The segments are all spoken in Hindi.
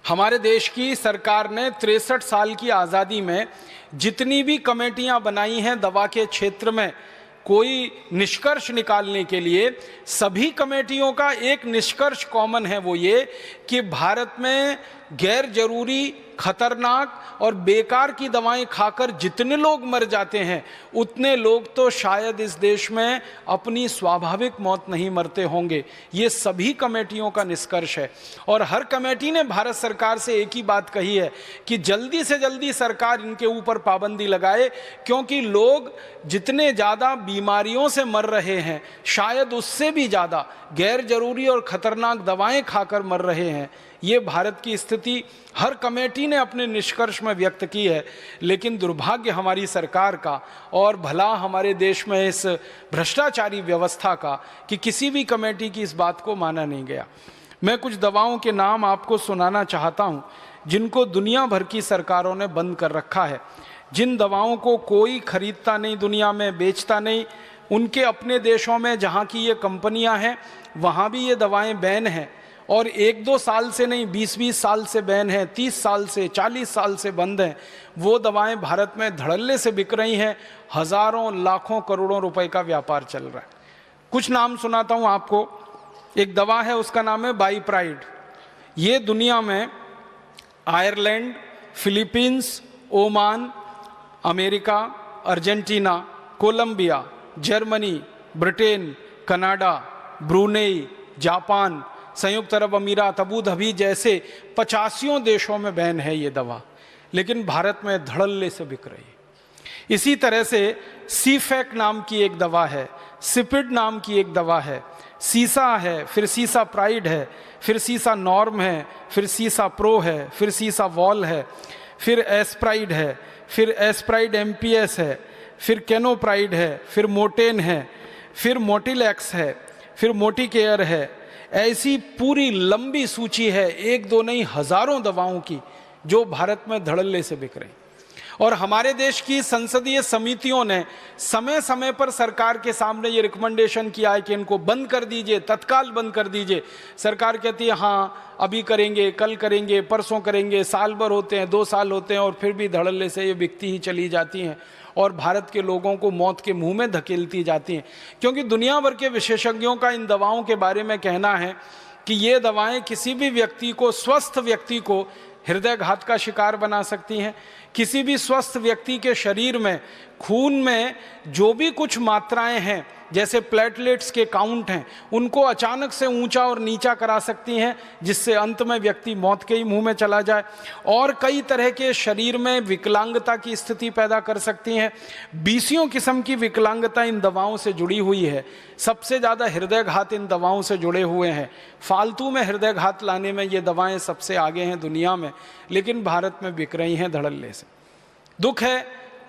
हमारे देश की सरकार ने 63 साल की आज़ादी में जितनी भी कमेटियां बनाई हैं दवा के क्षेत्र में कोई निष्कर्ष निकालने के लिए, सभी कमेटियों का एक निष्कर्ष कॉमन है, वो ये कि भारत में गैर जरूरी, खतरनाक और बेकार की दवाएं खाकर जितने लोग मर जाते हैं उतने लोग तो शायद इस देश में अपनी स्वाभाविक मौत नहीं मरते होंगे। ये सभी कमेटियों का निष्कर्ष है और हर कमेटी ने भारत सरकार से एक ही बात कही है कि जल्दी से जल्दी सरकार इनके ऊपर पाबंदी लगाए, क्योंकि लोग जितने ज़्यादा बीमारियों से मर रहे हैं शायद उससे भी ज़्यादा गैर जरूरी और खतरनाक दवाएं खाकर मर रहे हैं। ये भारत की स्थिति हर कमेटी ने अपने निष्कर्ष में व्यक्त की है, लेकिन दुर्भाग्य हमारी सरकार का और भला हमारे देश में इस भ्रष्टाचारी व्यवस्था का कि किसी भी कमेटी की इस बात को माना नहीं गया। मैं कुछ दवाओं के नाम आपको सुनाना चाहता हूं जिनको दुनिया भर की सरकारों ने बंद कर रखा है, जिन दवाओं को कोई खरीदता नहीं, दुनिया में बेचता नहीं। उनके अपने देशों में जहाँ की ये कंपनियाँ हैं वहाँ भी ये दवाएँ बैन हैं और 1-2 साल से नहीं, 20-20 साल से बैन है, 30 साल से, 40 साल से बंद हैं। वो दवाएं भारत में धड़ल्ले से बिक रही हैं, हज़ारों लाखों करोड़ों रुपए का व्यापार चल रहा है। कुछ नाम सुनाता हूं आपको। एक दवा है, उसका नाम है बाईप्राइड। ये दुनिया में Ireland, Philippines, Oman, America, Argentina, Colombia, Germany, Britain, Canada, Brunei, Japan, संयुक्त अरब अमीरात, अबू धाबी जैसे 85 देशों में बैन है ये दवा, लेकिन भारत में धड़ल्ले से बिक रही है। इसी तरह से सीफेक नाम की एक दवा है, सिपिड नाम की एक दवा है, सीसा है, फिर सीसा प्राइड है, फिर सीसा नॉर्म है, फिर सीसा प्रो है, फिर सीसा वॉल है, फिर एस्प्राइड है, फिर एस्प्राइड एमपीएस है, फिर कैनोप्राइड है, फिर मोटेन है, फिर मोटिलैक्स है, फिर मोटिकेयर है। ऐसी पूरी लंबी सूची है, 1-2 नहीं हज़ारों दवाओं की जो भारत में धड़ल्ले से बिक रही। और हमारे देश की संसदीय समितियों ने समय समय पर सरकार के सामने ये रिकमेंडेशन किया है कि इनको बंद कर दीजिए, तत्काल बंद कर दीजिए। सरकार कहती है हाँ अभी करेंगे, कल करेंगे, परसों करेंगे, साल भर होते हैं, 2 साल होते हैं और फिर भी धड़ल्ले से ये बिकती ही चली जाती हैं और भारत के लोगों को मौत के मुंह में धकेलती जाती हैं। क्योंकि दुनिया भर के विशेषज्ञों का इन दवाओं के बारे में कहना है कि ये दवाएं किसी भी व्यक्ति को, स्वस्थ व्यक्ति को हृदयघात का शिकार बना सकती हैं। किसी भी स्वस्थ व्यक्ति के शरीर में, खून में जो भी कुछ मात्राएं हैं, जैसे प्लेटलेट्स के काउंट हैं, उनको अचानक से ऊंचा और नीचा करा सकती हैं, जिससे अंत में व्यक्ति मौत के ही मुंह में चला जाए। और कई तरह के शरीर में विकलांगता की स्थिति पैदा कर सकती हैं। 20 किस्म की विकलांगता इन दवाओं से जुड़ी हुई है। सबसे ज़्यादा हृदयघात इन दवाओं से जुड़े हुए हैं। फालतू में हृदयघात लाने में ये दवाएँ सबसे आगे हैं दुनिया में, लेकिन भारत में बिक रही हैं धड़ल्ले से। दुख है,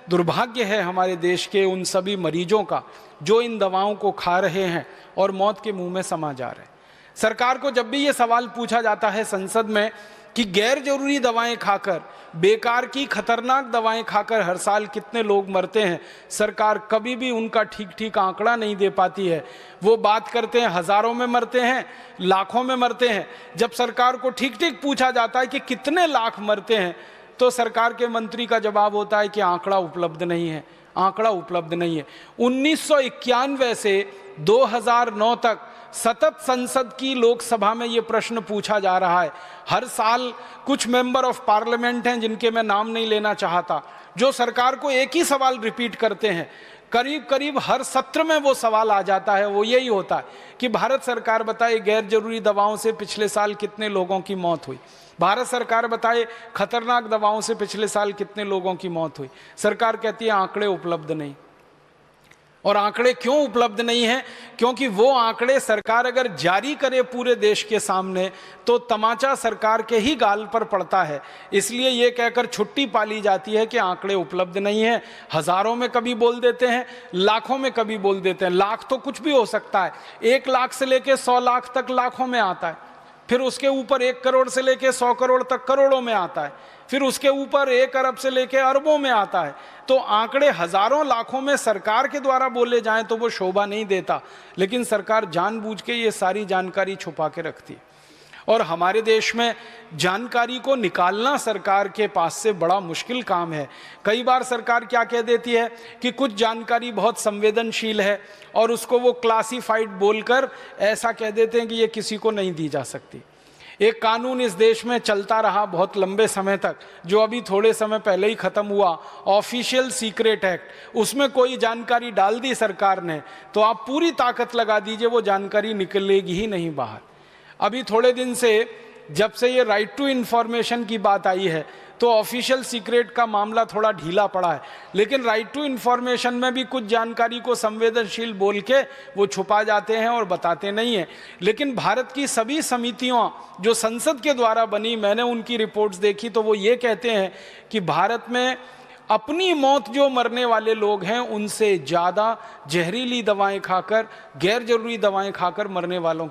दुर्भाग्य है हमारे देश के उन सभी मरीजों का जो इन दवाओं को खा रहे हैं और मौत के मुंह में समा जा रहे हैं। सरकार को जब भी ये सवाल पूछा जाता है संसद में कि गैर जरूरी दवाएं खाकर, बेकार की खतरनाक दवाएं खाकर हर साल कितने लोग मरते हैं, सरकार कभी भी उनका ठीक आंकड़ा नहीं दे पाती है। वो बात करते हैं हज़ारों में मरते हैं, लाखों में मरते हैं। जब सरकार को ठीक पूछा जाता है कि कितने लाख मरते हैं, तो सरकार के मंत्री का जवाब होता है कि आंकड़ा उपलब्ध नहीं है, आंकड़ा उपलब्ध नहीं है। 1991 से 2009 तक सतत संसद की लोकसभा में ये प्रश्न पूछा जा रहा है। हर साल कुछ मेंबर ऑफ पार्लियामेंट हैं जिनके मैं नाम नहीं लेना चाहता, जो सरकार को एक ही सवाल रिपीट करते हैं। करीब हर सत्र में वो सवाल आ जाता है, वो यही होता है कि भारत सरकार बताए गैर जरूरी दवाओं से पिछले साल कितने लोगों की मौत हुई, भारत सरकार बताए खतरनाक दवाओं से पिछले साल कितने लोगों की मौत हुई। सरकार कहती है आंकड़े उपलब्ध नहीं। और आंकड़े क्यों उपलब्ध नहीं हैं? क्योंकि वो आंकड़े सरकार अगर जारी करे पूरे देश के सामने तो तमाचा सरकार के ही गाल पर पड़ता है। इसलिए ये कहकर छुट्टी पाली जाती है कि आंकड़े उपलब्ध नहीं है। हज़ारों में कभी बोल देते हैं, लाखों में कभी बोल देते हैं। लाख तो कुछ भी हो सकता है, 1 लाख से लेकर 100 लाख तक लाखों में आता है, फिर उसके ऊपर 1 करोड़ से लेकर 100 करोड़ तक करोड़ों में आता है, फिर उसके ऊपर 1 अरब से लेकर अरबों में आता है। तो आंकड़े हज़ारों लाखों में सरकार के द्वारा बोले जाएं तो वो शोभा नहीं देता, लेकिन सरकार जानबूझ के ये सारी जानकारी छुपा के रखती है। और हमारे देश में जानकारी को निकालना सरकार के पास से बड़ा मुश्किल काम है। कई बार सरकार क्या कह देती है कि कुछ जानकारी बहुत संवेदनशील है और उसको वो क्लासिफाइड बोलकर ऐसा कह देते हैं कि ये किसी को नहीं दी जा सकती। एक कानून इस देश में चलता रहा बहुत लंबे समय तक, जो अभी थोड़े समय पहले ही खत्म हुआ, ऑफिशियल सीक्रेट एक्ट। उसमें कोई जानकारी डाल दी सरकार ने तो आप पूरी ताकत लगा दीजिए, वो जानकारी निकलेगी ही नहीं बाहर। अभी थोड़े दिन से जब से ये राइट टू इन्फॉर्मेशन की बात आई है तो ऑफिशियल सीक्रेट का मामला थोड़ा ढीला पड़ा है, लेकिन राइट टू इन्फॉर्मेशन में भी कुछ जानकारी को संवेदनशील बोल के वो छुपा जाते हैं और बताते नहीं हैं। लेकिन भारत की सभी समितियां जो संसद के द्वारा बनी, मैंने उनकी रिपोर्ट्स देखी तो वो ये कहते हैं कि भारत में अपनी मौत जो मरने वाले लोग हैं उनसे ज़्यादा जहरीली दवाएं खाकर, गैर जरूरी दवाएं खाकर मरने वालों